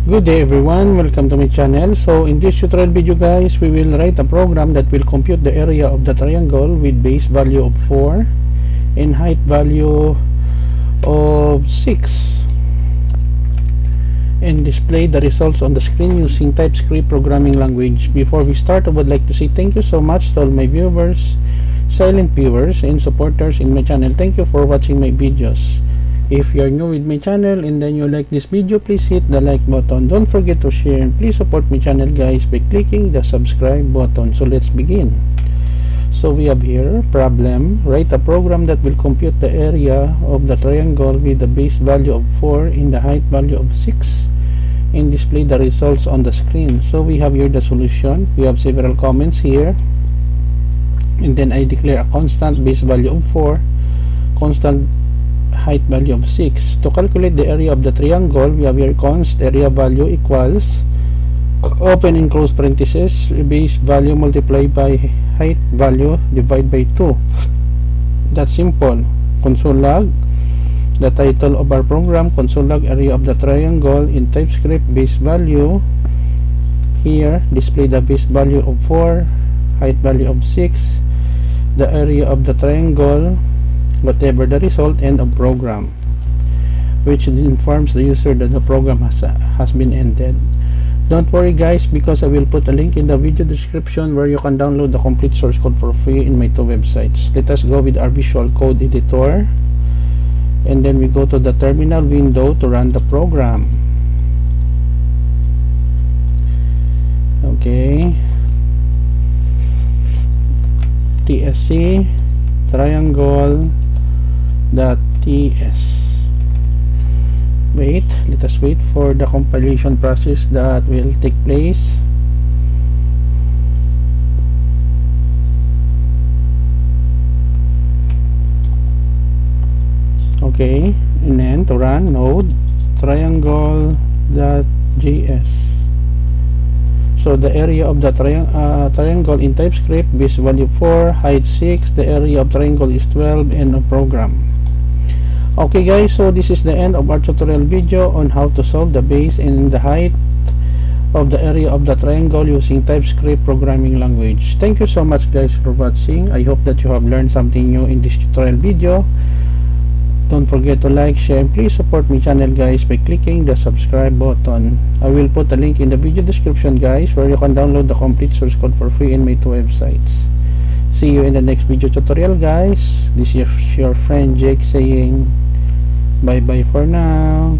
Good day everyone, welcome to my channel. So in this tutorial video guys, we will write a program that will compute the area of the triangle with base value of 4 and height value of 6 and display the results on the screen using TypeScript programming language. Before we start, I would like to say thank you so much to all my viewers, silent viewers and supporters in my channel. Thank you for watching my videos. If you are new with my channel and then you like this video, please hit the like button. Don't forget to share and please support my channel guys by clicking the subscribe button. So let's begin. So we have here problem, write a program that will compute the area of the triangle with the base value of 4 and the height value of 6 and display the results on the screen. So we have here the solution. We have several comments here, and then I declare a constant base value of 4, constant height value of 6. To calculate the area of the triangle, we have here const area value equals open and close parentheses base value multiplied by height value divided by 2. That's simple. Console log the title of our program, console log area of the triangle in TypeScript base value. Here display the base value of 4, height value of 6, the area of the triangle, whatever the result, end of program, which informs the user that the program has been ended. Don't worry guys, because I will put a link in the video description where you can download the complete source code for free in my two websites. Let us go with our Visual Code Editor, and then we go to the terminal window to run the program. Okay, tsc triangle.ts. Let us wait for the compilation process that will take place. Okay, and then to run node triangle.js. So the area of the triangle in TypeScript, base value 4, height 6, the area of triangle is 12, end of program. Okay guys, so this is the end of our tutorial video on how to solve the base and the height of the area of the triangle using TypeScript programming language. Thank you so much guys for watching. I hope that you have learned something new in this tutorial video. Don't forget to like, share, and please support my channel guys by clicking the subscribe button. I will put a link in the video description guys where you can download the complete source code for free in my two websites. See you in the next video tutorial guys. This is your friend Jake saying bye bye for now.